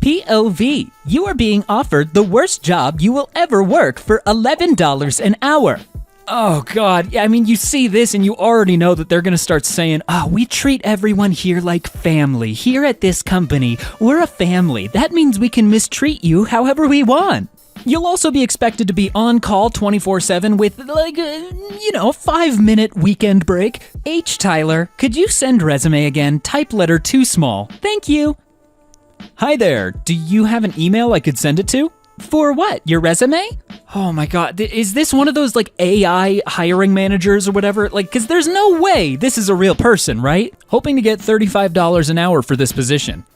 POV, you are being offered the worst job you will ever work for $11 an hour. Oh God, I mean, you see this and you already know that they're gonna start saying, we treat everyone here like family. Here at this company, we're a family. That means we can mistreat you however we want. You'll also be expected to be on call 24/7 with, 5-minute weekend break. H. Tyler, could you send resume again? Type letter too small. Thank you. Hi there, do you have an email I could send it to? For what, your resume? Oh my God, is this one of those AI hiring managers or whatever? Cause there's no way this is a real person, right? Hoping to get $35 an hour for this position.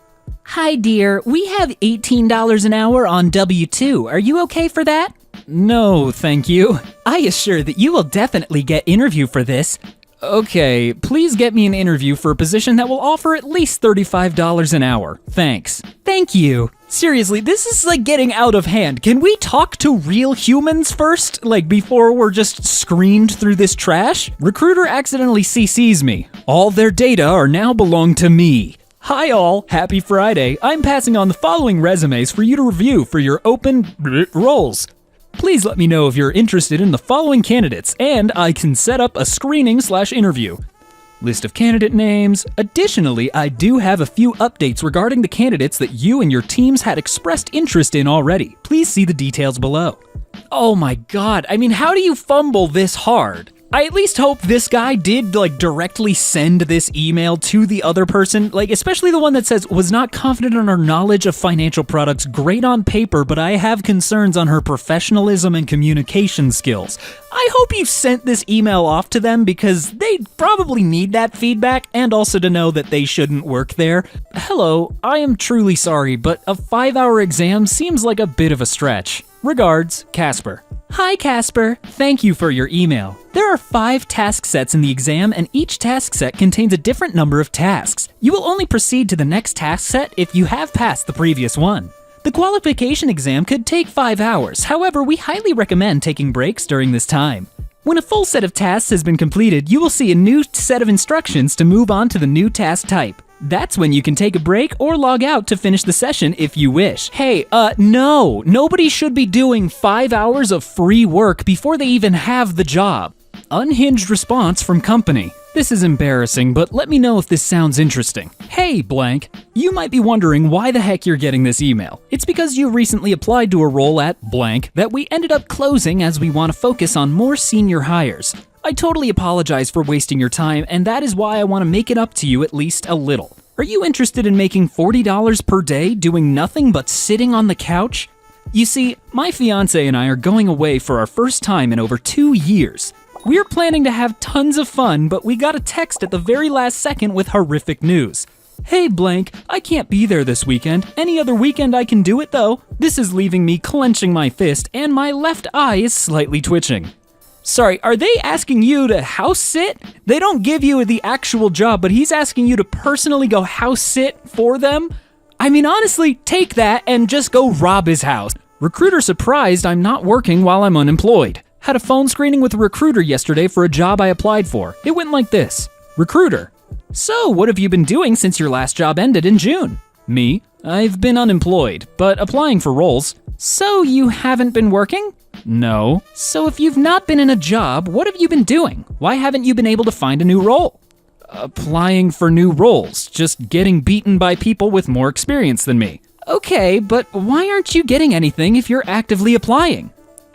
Hi dear, we have $18 an hour on W-2. Are you okay for that? No, thank you. I assure that you will definitely get interview for this. Okay, please get me an interview for a position that will offer at least $35 an hour. Thanks. Thank you. Seriously, this is getting out of hand. Can we talk to real humans first? Before we're just screened through this trash? Recruiter accidentally CCs me. All their data are now belong to me. Hi all, happy Friday. I'm passing on the following resumes for you to review for your open roles. Please let me know if you're interested in the following candidates, and I can set up a screening/interview. List of candidate names. Additionally, I do have a few updates regarding the candidates that you and your teams had expressed interest in already. Please see the details below. Oh my God, I mean, how do you fumble this hard? I at least hope this guy did directly send this email to the other person, especially the one that says, was not confident in her knowledge of financial products, great on paper, but I have concerns on her professionalism and communication skills. I hope you sent this email off to them because they probably need that feedback and also to know that they shouldn't work there. Hello, I am truly sorry, but a 5-hour exam seems like a bit of a stretch. Regards, Casper. Hi Casper, thank you for your email. There are 5 task sets in the exam and each task set contains a different number of tasks. You will only proceed to the next task set if you have passed the previous one. The qualification exam could take 5 hours, however, we highly recommend taking breaks during this time. When a full set of tasks has been completed, you will see a new set of instructions to move on to the new task type. That's when you can take a break or log out to finish the session if you wish. Hey, no, nobody should be doing 5 hours of free work before they even have the job. Unhinged response from company. This is embarrassing, but let me know if this sounds interesting. Hey, blank. You might be wondering why the heck you're getting this email. It's because you recently applied to a role at blank that we ended up closing as we want to focus on more senior hires. I totally apologize for wasting your time, and that is why I want to make it up to you at least a little. Are you interested in making $40 per day doing nothing but sitting on the couch? You see, my fiance and I are going away for our first time in over 2 years. We're planning to have tons of fun, but we got a text at the very last second with horrific news. Hey blank, I can't be there this weekend. Any other weekend I can do it though. This is leaving me clenching my fist and my left eye is slightly twitching. Sorry, are they asking you to house sit? They don't give you the actual job, but he's asking you to personally go house sit for them? I mean, honestly, take that and just go rob his house. Recruiter surprised I'm not working while I'm unemployed. Had a phone screening with a recruiter yesterday for a job I applied for. It went like this. Recruiter: so what have you been doing since your last job ended in June? Me: I've been unemployed, but applying for roles. So you haven't been working? No. So if you've not been in a job, what have you been doing? Why haven't you been able to find a new role? Applying for new roles, just getting beaten by people with more experience than me. Okay, but why aren't you getting anything if you're actively applying?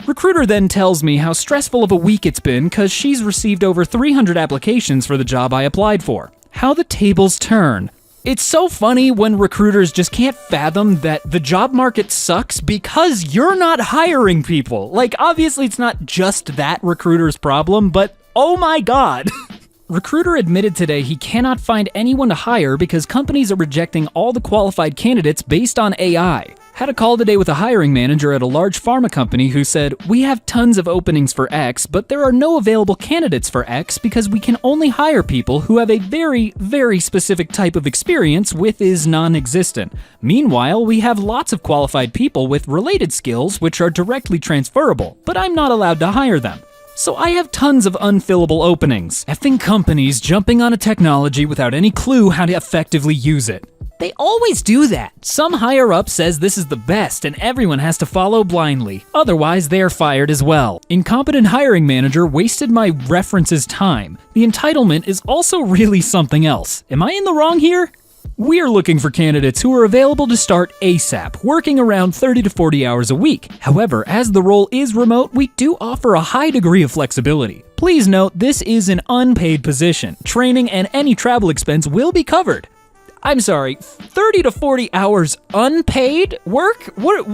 Recruiter then tells me how stressful of a week it's been because she's received over 300 applications for the job I applied for. How the tables turn. It's so funny when recruiters just can't fathom that the job market sucks because you're not hiring people. Obviously it's not just that recruiter's problem, but oh my God. Recruiter admitted today he cannot find anyone to hire because companies are rejecting all the qualified candidates based on AI. Had a call today with a hiring manager at a large pharma company who said, we have tons of openings for X, but there are no available candidates for X because we can only hire people who have a very, very specific type of experience with is non-existent. Meanwhile, we have lots of qualified people with related skills which are directly transferable, but I'm not allowed to hire them. So I have tons of unfillable openings. Effing companies jumping on a technology without any clue how to effectively use it. They always do that. Some higher up says this is the best and everyone has to follow blindly. Otherwise, they're fired as well. Incompetent hiring manager wasted my references time. The entitlement is also really something else. Am I in the wrong here? We are looking for candidates who are available to start ASAP, working around 30 to 40 hours a week. However, as the role is remote, we do offer a high degree of flexibility. Please note, this is an unpaid position. Training and any travel expense will be covered. I'm sorry, 30 to 40 hours unpaid work? What,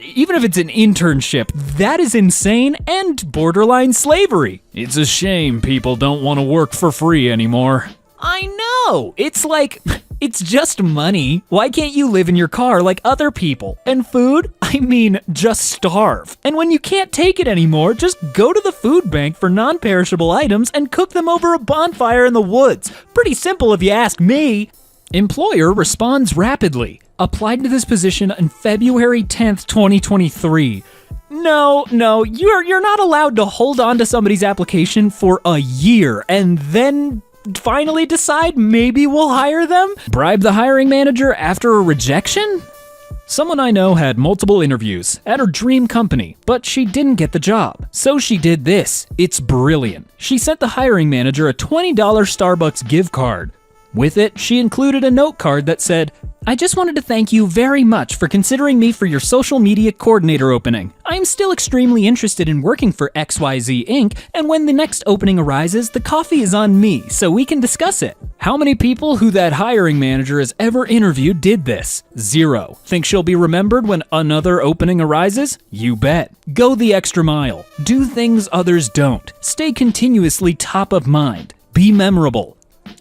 even if it's an internship, that is insane and borderline slavery. It's a shame people don't want to work for free anymore. I know! It's like, it's just money. Why can't you live in your car like other people? And food? I mean, just starve. And when you can't take it anymore, just go to the food bank for non-perishable items and cook them over a bonfire in the woods. Pretty simple if you ask me. Employer responds rapidly. Applied to this position on February 10th, 2023. No, you're not allowed to hold on to somebody's application for a year and then finally decide maybe we'll hire them? Bribe the hiring manager after a rejection? Someone I know had multiple interviews at her dream company, but she didn't get the job. So she did this. It's brilliant. She sent the hiring manager a $20 Starbucks gift card. With it, she included a note card that said, "I just wanted to thank you very much for considering me for your social media coordinator opening. I am still extremely interested in working for XYZ Inc., and when the next opening arises, the coffee is on me, so we can discuss it." How many people who that hiring manager has ever interviewed did this? 0. Think she'll be remembered when another opening arises? You bet. Go the extra mile. Do things others don't. Stay continuously top of mind. Be memorable.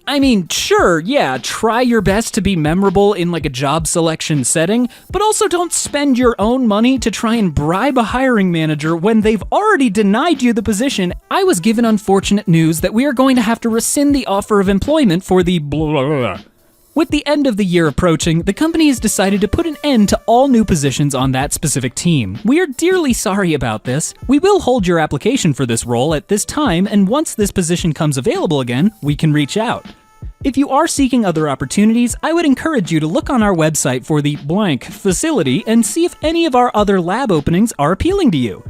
I mean, sure, yeah, try your best to be memorable in like a job selection setting, but also don't spend your own money to try and bribe a hiring manager when they've already denied you the position. I was given unfortunate news that we are going to have to rescind the offer of employment for the blah, blah, blah. With the end of the year approaching, the company has decided to put an end to all new positions on that specific team. We are dearly sorry about this. We will hold your application for this role at this time, and once this position comes available again, we can reach out. If you are seeking other opportunities, I would encourage you to look on our website for the blank facility and see if any of our other lab openings are appealing to you.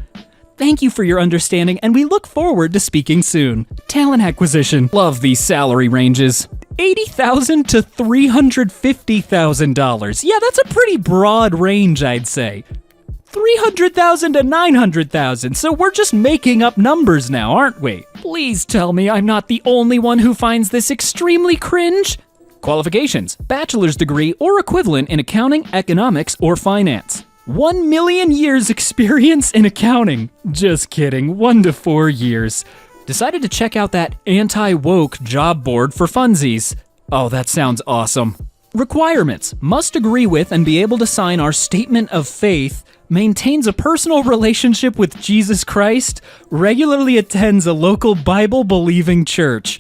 Thank you for your understanding, and we look forward to speaking soon. Talent acquisition. Love these salary ranges. $80,000 to $350,000. Yeah, that's a pretty broad range, I'd say. $300,000 to $900,000, so we're just making up numbers now, aren't we? Please tell me I'm not the only one who finds this extremely cringe. Qualifications: bachelor's degree or equivalent in accounting, economics, or finance. 1 million years experience in accounting. Just kidding, 1 to 4 years. Decided to check out that anti-woke job board for funsies. Oh, that sounds awesome. Requirements: must agree with and be able to sign our statement of faith, maintains a personal relationship with Jesus Christ, regularly attends a local Bible-believing church.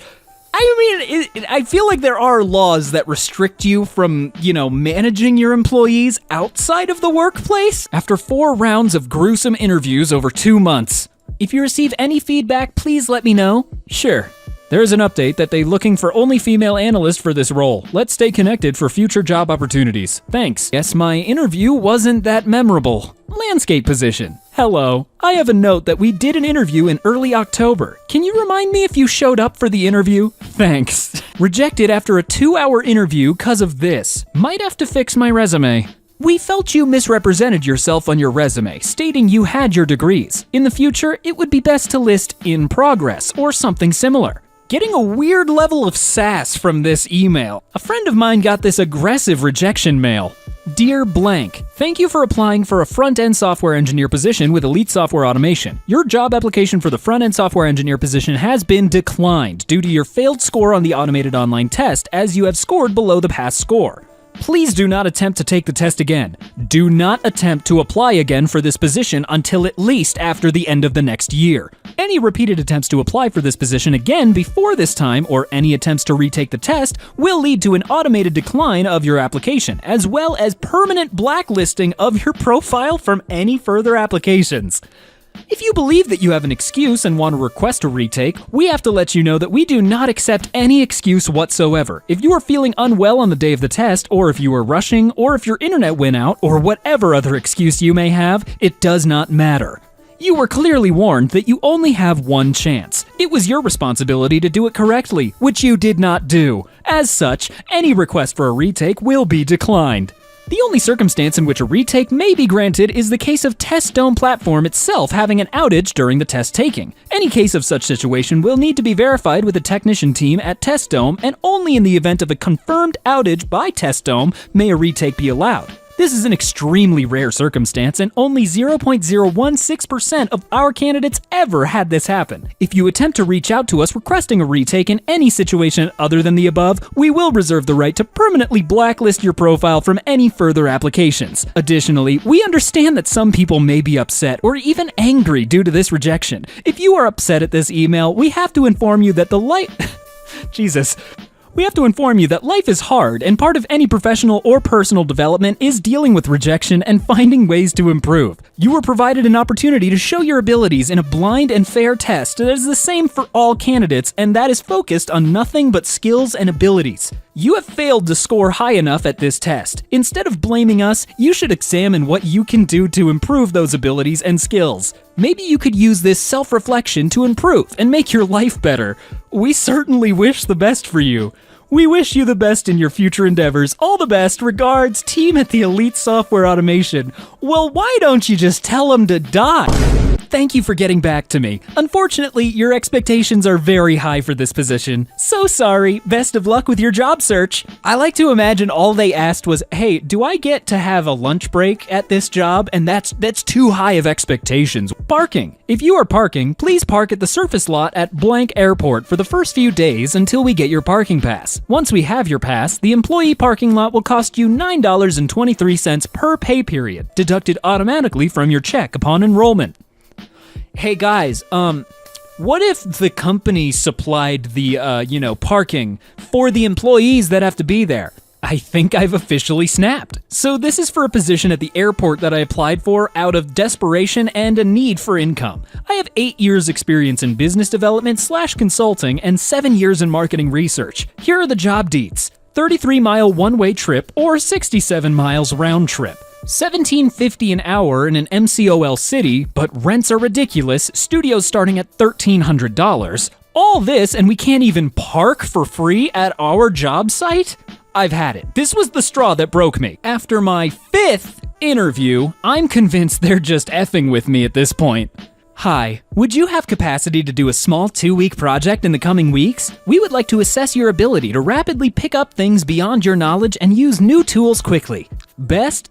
I mean, I feel like there are laws that restrict you from, managing your employees outside of the workplace. After 4 rounds of gruesome interviews over 2 months. If you receive any feedback, please let me know. Sure. There is an update that they're looking for only female analysts for this role. Let's stay connected for future job opportunities. Thanks. Guess my interview wasn't that memorable. Landscape position. Hello. I have a note that we did an interview in early October. Can you remind me if you showed up for the interview? Thanks. Rejected after a 2-hour interview 'cause of this. Might have to fix my resume. We felt you misrepresented yourself on your resume, stating you had your degrees. In the future, it would be best to list "in progress" or something similar. Getting a weird level of sass from this email. A friend of mine got this aggressive rejection mail. Dear blank, thank you for applying for a front-end software engineer position with Elite Software Automation. Your job application for the front-end software engineer position has been declined due to your failed score on the automated online test, as you have scored below the pass score. Please do not attempt to take the test again. Do not attempt to apply again for this position until at least after the end of the next year. Any repeated attempts to apply for this position again before this time, or any attempts to retake the test, will lead to an automated decline of your application, as well as permanent blacklisting of your profile from any further applications. If you believe that you have an excuse and want to request a retake, we have to let you know that we do not accept any excuse whatsoever. If you are feeling unwell on the day of the test, or if you are rushing, or if your internet went out, or whatever other excuse you may have, it does not matter. You were clearly warned that you only have one chance. It was your responsibility to do it correctly, which you did not do. As such, any request for a retake will be declined. The only circumstance in which a retake may be granted is the case of TestDome platform itself having an outage during the test taking. Any case of such situation will need to be verified with a technician team at TestDome, and only in the event of a confirmed outage by TestDome may a retake be allowed. This is an extremely rare circumstance, and only 0.016% of our candidates ever had this happen. If you attempt to reach out to us requesting a retake in any situation other than the above, we will reserve the right to permanently blacklist your profile from any further applications. Additionally, we understand that some people may be upset or even angry due to this rejection. If you are upset at this email, we have to inform you that We have to inform you that life is hard, and part of any professional or personal development is dealing with rejection and finding ways to improve. You were provided an opportunity to show your abilities in a blind and fair test that is the same for all candidates, and that is focused on nothing but skills and abilities. You have failed to score high enough at this test. Instead of blaming us, you should examine what you can do to improve those abilities and skills. Maybe you could use this self-reflection to improve and make your life better. We certainly wish the best for you. We wish you the best in your future endeavors. All the best. Regards, team at the Elite Software Automation. Well, why don't you just tell them to die? Thank you for getting back to me. Unfortunately, your expectations are very high for this position. So sorry. Best of luck with your job search. I like to imagine all they asked was, hey, do I get to have a lunch break at this job? And that's too high of expectations. Parking. If you are parking, please park at the surface lot at blank airport for the first few days until we get your parking pass. Once we have your pass, the employee parking lot will cost you $9.23 per pay period, deducted automatically from your check upon enrollment. Hey guys, what if the company supplied the, parking for the employees that have to be there? I think I've officially snapped. So this is for a position at the airport that I applied for out of desperation and a need for income. I have 8 years experience in business development / consulting and 7 years in marketing research. Here are the job deets. 33-mile one-way trip or 67 miles round trip. $17.50 an hour in an MCOL city, but rents are ridiculous, studios starting at $1,300. All this and we can't even park for free at our job site? I've had it. This was the straw that broke me. After my 5th interview, I'm convinced they're just effing with me at this point. Hi, would you have capacity to do a small 2-week project in the coming weeks? We would like to assess your ability to rapidly pick up things beyond your knowledge and use new tools quickly. Best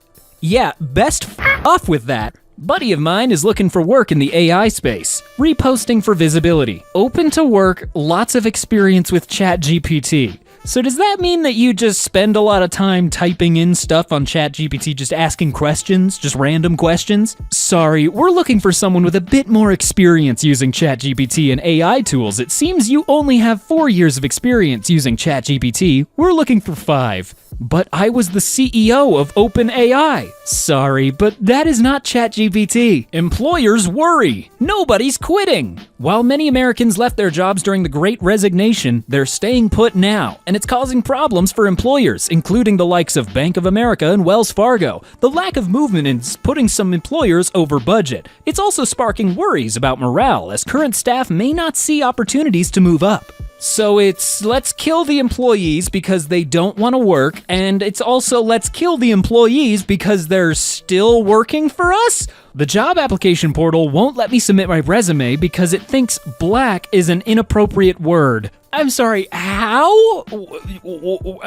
off with that. Buddy of mine is looking for work in the AI space. Reposting for visibility. Open to work, lots of experience with ChatGPT. So does that mean that you just spend a lot of time typing in stuff on ChatGPT, just asking questions, just random questions? Sorry, we're looking for someone with a bit more experience using ChatGPT and AI tools. It seems you only have 4 years of experience using ChatGPT. We're looking for 5. But I was the CEO of OpenAI. Sorry, but that is not ChatGPT. Employers worry. Nobody's quitting. While many Americans left their jobs during the Great Resignation, they're staying put now, and it's causing problems for employers, including the likes of Bank of America and Wells Fargo. The lack of movement is putting some employers over budget. It's also sparking worries about morale, as current staff may not see opportunities to move up. So it's let's kill the employees because they don't want to work, and it's also let's kill the employees because they're still working for us? The job application portal won't let me submit my resume because it thinks black is an inappropriate word. I'm sorry, how?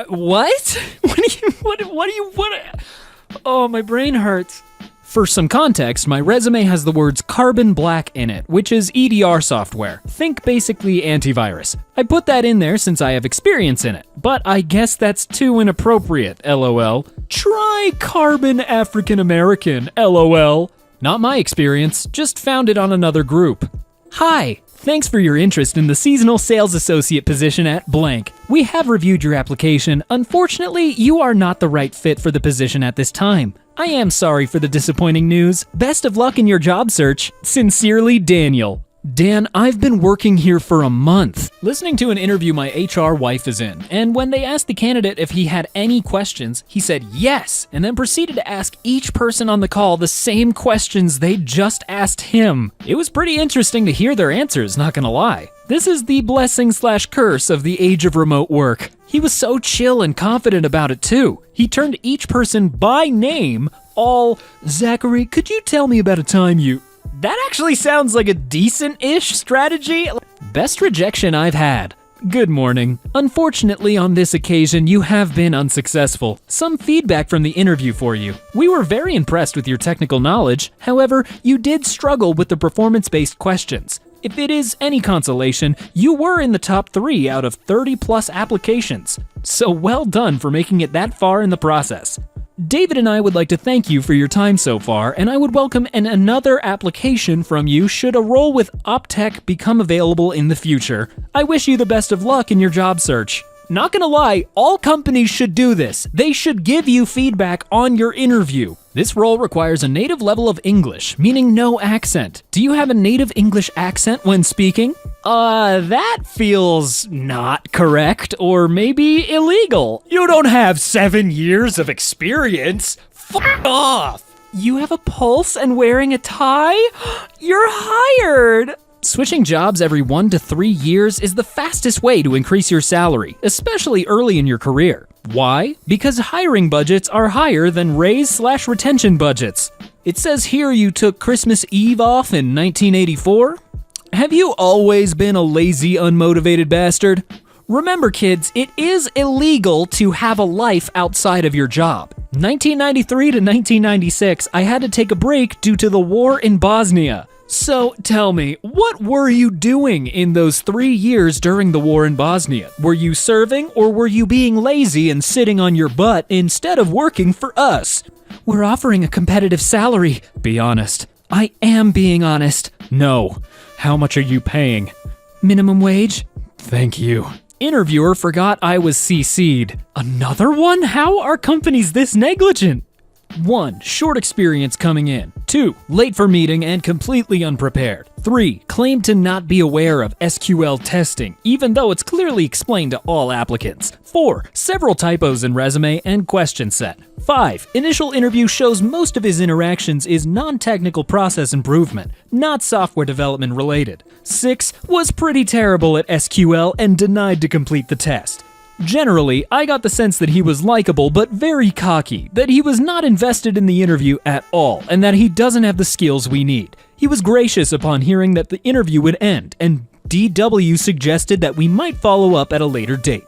What? Oh, my brain hurts. For some context, my resume has the words carbon black in it, which is EDR software. Think basically antivirus. I put that in there since I have experience in it, but I guess that's too inappropriate, LOL. Try carbon African American, LOL. Not my experience, just found it on another group. Hi, Thanks for your interest in the seasonal sales associate position at blank. We have reviewed your application. Unfortunately, you are not the right fit for the position at this time. I am sorry for the disappointing news. Best of luck in your job search. Sincerely, Daniel. Dan, I've been working here for a month. Listening to an interview my HR wife is in, and when they asked the candidate if he had any questions, he said yes, and then proceeded to ask each person on the call the same questions they just asked him. It was pretty interesting to hear their answers, not gonna lie. This is the blessing/curse of the age of remote work. He was so chill and confident about it too. He turned each person by name, all, Zachary, could you tell me about a time you... That actually sounds like a decent-ish strategy. Best rejection I've had. Good morning. Unfortunately, on this occasion, you have been unsuccessful. Some feedback from the interview for you. We were very impressed with your technical knowledge. However, you did struggle with the performance-based questions. If it is any consolation, you were in the top 3 out of 30+ applications. So well done for making it that far in the process. David and I would like to thank you for your time so far, and I would welcome another application from you should a role with Optech become available in the future. I wish you the best of luck in your job search. Not gonna lie, all companies should do this. They should give you feedback on your interview. This role requires a native level of English, meaning no accent. Do you have a native English accent when speaking? That feels not correct, or maybe illegal. You don't have 7 years of experience. Fuck off. You have a pulse and wearing a tie? You're hired. Switching jobs every 1 to 3 years is the fastest way to increase your salary, especially early in your career. Why? Because hiring budgets are higher than raise/retention budgets. It says here you took Christmas Eve off in 1984. Have you always been a lazy, unmotivated bastard? Remember, kids, it is illegal to have a life outside of your job. 1993 to 1996, I had to take a break due to the war in Bosnia. So tell me, what were you doing in those 3 years during the war in Bosnia? Were you serving, or were you being lazy and sitting on your butt instead of working for us? We're offering a competitive salary. Be honest. I am being honest. No. How much are you paying? Minimum wage? Thank you. Interviewer forgot I was CC'd. Another one? How are companies this negligent? 1. Short experience coming in. 2. Late for meeting and completely unprepared. 3. Claimed to not be aware of SQL testing, even though it's clearly explained to all applicants. 4. Several typos in resume and question set. 5. Initial interview shows most of his interactions is non-technical process improvement, not software development related. 6. Was pretty terrible at SQL and denied to complete the test. Generally, I got the sense that he was likable but very cocky, that he was not invested in the interview at all, and that he doesn't have the skills we need. He was gracious upon hearing that the interview would end, and DW suggested that we might follow up at a later date.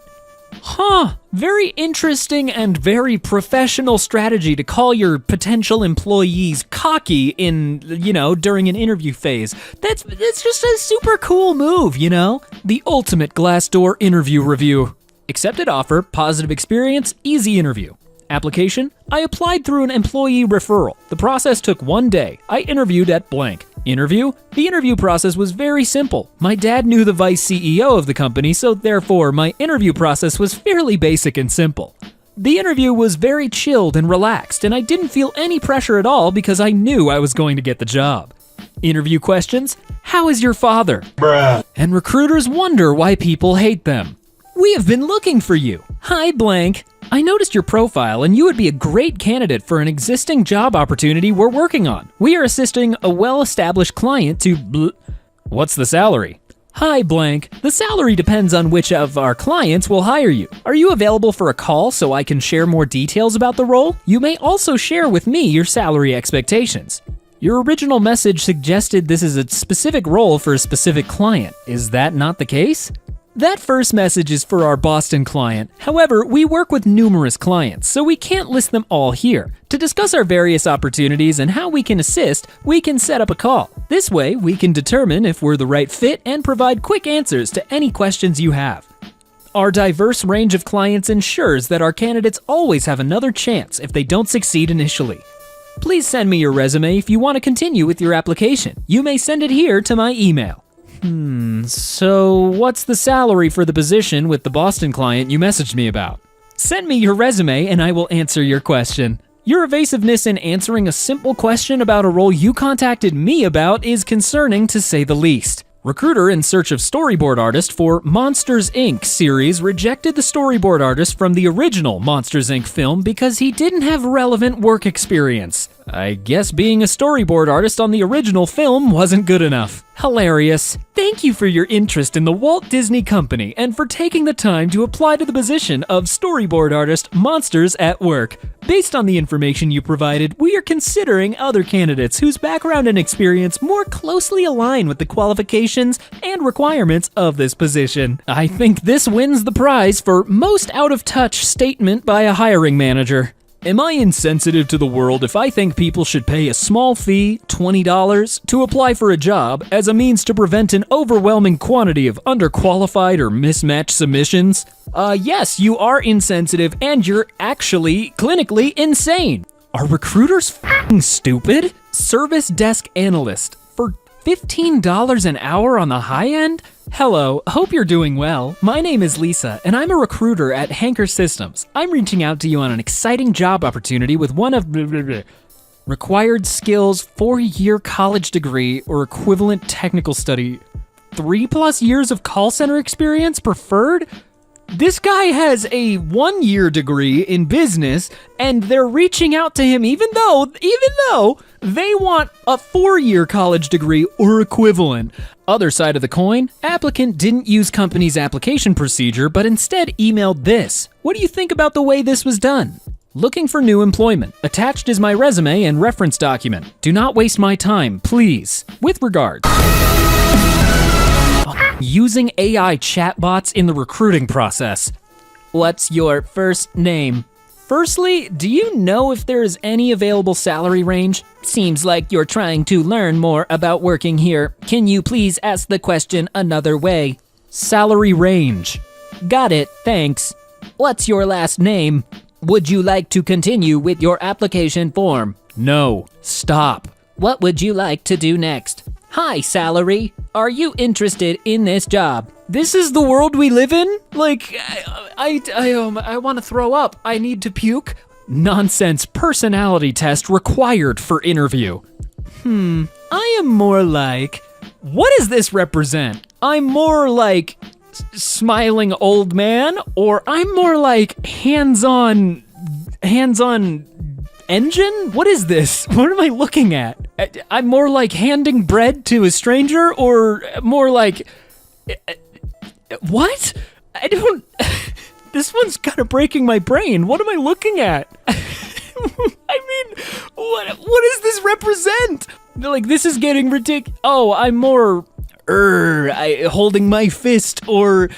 Very interesting and very professional strategy to call your potential employees cocky during an interview phase. That's just a super cool move, The ultimate Glassdoor interview review. Accepted offer, positive experience, easy interview. Application, I applied through an employee referral. The process took 1 day. I interviewed at blank. Interview, the interview process was very simple. My dad knew the vice CEO of the company, so therefore my interview process was fairly basic and simple. The interview was very chilled and relaxed, and I didn't feel any pressure at all because I knew I was going to get the job. Interview questions, how is your father? Bruh. And recruiters wonder why people hate them. We have been looking for you. Hi, blank. I noticed your profile and you would be a great candidate for an existing job opportunity we're working on. We are assisting a well-established client to What's the salary? Hi, blank. The salary depends on which of our clients will hire you. Are you available for a call so I can share more details about the role? You may also share with me your salary expectations. Your original message suggested this is a specific role for a specific client. Is that not the case? That first message is for our Boston client. However, we work with numerous clients, so we can't list them all here. To discuss our various opportunities and how we can assist, we can set up a call. This way, we can determine if we're the right fit and provide quick answers to any questions you have. Our diverse range of clients ensures that our candidates always have another chance if they don't succeed initially. Please send me your resume if you want to continue with your application. You may send it here to my email. So what's the salary for the position with the Boston client you messaged me about? Send me your resume and I will answer your question. Your evasiveness in answering a simple question about a role you contacted me about is concerning to say the least. Recruiter in search of storyboard artist for Monsters, Inc. series rejected the storyboard artist from the original Monsters, Inc. film because he didn't have relevant work experience. I guess being a storyboard artist on the original film wasn't good enough. Hilarious. Thank you for your interest in the Walt Disney Company and for taking the time to apply to the position of storyboard artist Monsters at Work. Based on the information you provided, we are considering other candidates whose background and experience more closely align with the qualifications and requirements of this position. I think this wins the prize for most out-of-touch statement by a hiring manager. Am I insensitive to the world if I think people should pay a small fee, $20, to apply for a job as a means to prevent an overwhelming quantity of underqualified or mismatched submissions? Yes, you are insensitive and you're actually clinically insane. Are recruiters f***ing stupid? Service desk analyst for $15 an hour on the high end? Hello, hope you're doing well. My name is Lisa, and I'm a recruiter at Hanker Systems. I'm reaching out to you on an exciting job opportunity with one of required skills, 4-year college degree or equivalent technical study, 3+ years of call center experience preferred? This guy has a 1-year degree in business, and they're reaching out to him even though they want a 4-year college degree or equivalent. Other side of the coin, applicant didn't use company's application procedure, but instead emailed this. What do you think about the way this was done? Looking for new employment. Attached is my resume and reference document. Do not waste my time, please. With regards. Using AI chatbots in the recruiting process. What's your first name? Firstly, do you know if there is any available salary range? Seems like you're trying to learn more about working here. Can you please ask the question another way? Salary range. Got it, thanks. What's your last name? Would you like to continue with your application form? No, stop. What would you like to do next? Hi, salary. Are you interested in this job? This is the world we live in? Like, I want to throw up. I need to puke. Nonsense personality test required for interview. I am more like, what does this represent? I'm more like smiling old man, or I'm more like hands-on engine? What is this? What am I looking at? I'm more like handing bread to a stranger, or more like... What? I don't... This one's kind of breaking my brain. What am I looking at? I mean, what does this represent? Like, this is getting ridiculous. Oh, I'm more... holding my fist, or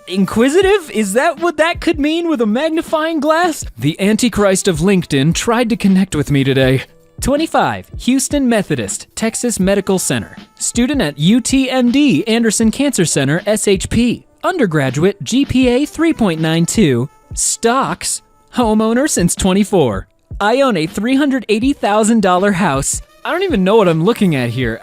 inquisitive? Is that what that could mean with a magnifying glass? The Antichrist of LinkedIn tried to connect with me today. 25, Houston Methodist, Texas Medical Center. Student at UTMD Anderson Cancer Center, SHP. Undergraduate, GPA 3.92. Stocks, homeowner since 24. I own a $380,000 house. I don't even know what I'm looking at here.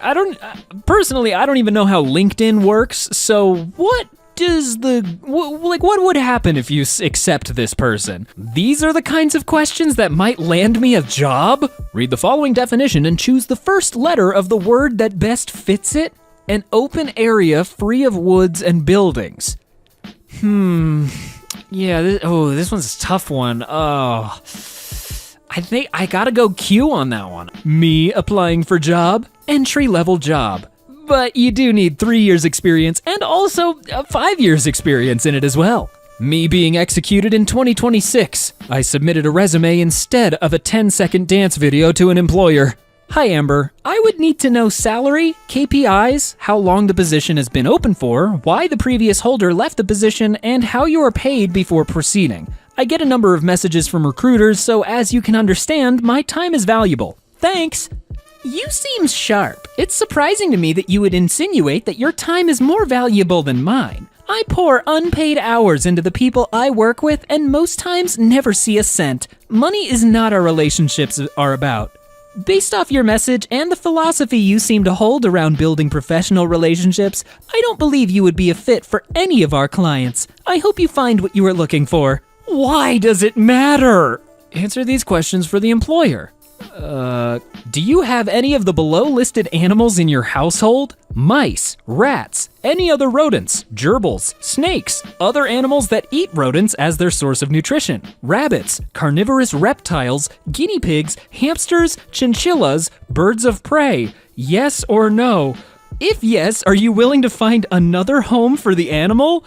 Personally, I don't even know how LinkedIn works, so what would happen if you accept this person? These are the kinds of questions that might land me a job? Read the following definition and choose the first letter of the word that best fits it. An open area free of woods and buildings. Yeah, this one's a tough one. Oh, I think I gotta go Q on that one. Me applying for job, entry-level job. But you do need 3 years experience and also 5 years experience in it as well. Me being executed in 2026. I submitted a resume instead of a 10-second dance video to an employer. Hi Amber, I would need to know salary, KPIs, how long the position has been open for, why the previous holder left the position, and how you are paid before proceeding. I get a number of messages from recruiters, so as you can understand, my time is valuable. Thanks. You seem sharp. It's surprising to me that you would insinuate that your time is more valuable than mine. I pour unpaid hours into the people I work with and most times never see a cent. Money is not our relationships are about. Based off your message and the philosophy you seem to hold around building professional relationships, I don't believe you would be a fit for any of our clients. I hope you find what you are looking for. Why does it matter? Answer these questions for the employer. Do you have any of the below listed animals in your household? Mice, rats, any other rodents, gerbils, snakes, other animals that eat rodents as their source of nutrition, rabbits, carnivorous reptiles, guinea pigs, hamsters, chinchillas, birds of prey. Yes or no? If yes, are you willing to find another home for the animal?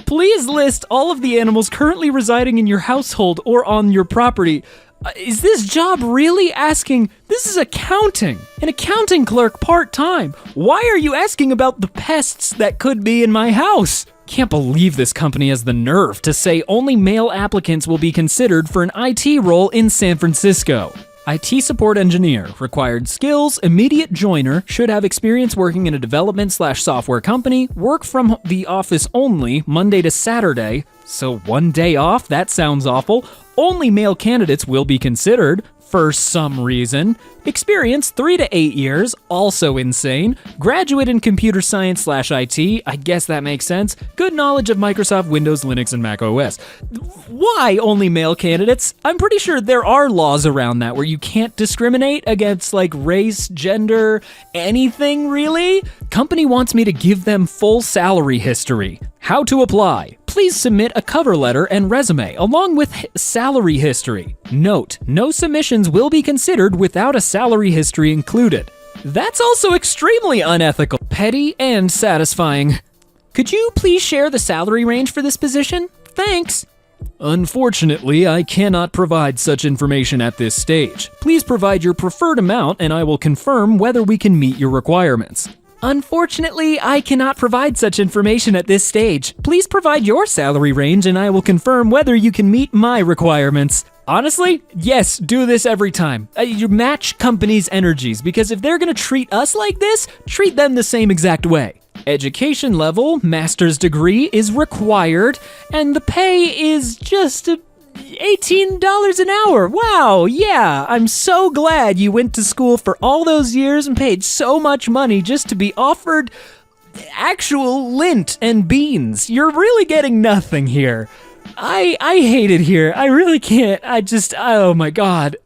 Please list all of the animals currently residing in your household or on your property. Is this job really asking? This is accounting. An accounting clerk part-time. Why are you asking about the pests that could be in my house? Can't believe this company has the nerve to say only male applicants will be considered for an IT role in San Francisco. IT support engineer, required skills, immediate joiner, should have experience working in a development/software company, work from the office only, Monday to Saturday. So 1 day off? That sounds awful. Only male candidates will be considered, for some reason. Experience 3 to 8 years, also insane. Graduate in computer science/IT, I guess that makes sense. Good knowledge of Microsoft Windows, Linux, and Mac OS. Why only male candidates? I'm pretty sure there are laws around that where you can't discriminate against like race, gender, anything really. Company wants me to give them full salary history. How to apply? Please submit a cover letter and resume along with salary history. Note, no submissions will be considered without a salary history included. That's also extremely unethical, petty, and satisfying. Could you please share the salary range for this position? Thanks. Unfortunately, I cannot provide such information at this stage. Please provide your preferred amount and I will confirm whether we can meet your requirements. Unfortunately, I cannot provide such information at this stage. Please provide your salary range and I will confirm whether you can meet my requirements. Honestly, yes, do this every time. You match companies' energies because if they're gonna treat us like this, treat them the same exact way. Education level, master's degree is required, and the pay is just $18 an hour. Wow, yeah, I'm so glad you went to school for all those years and paid so much money just to be offered actual lint and beans. You're really getting nothing here. I hate it here. I really can't. Oh my God.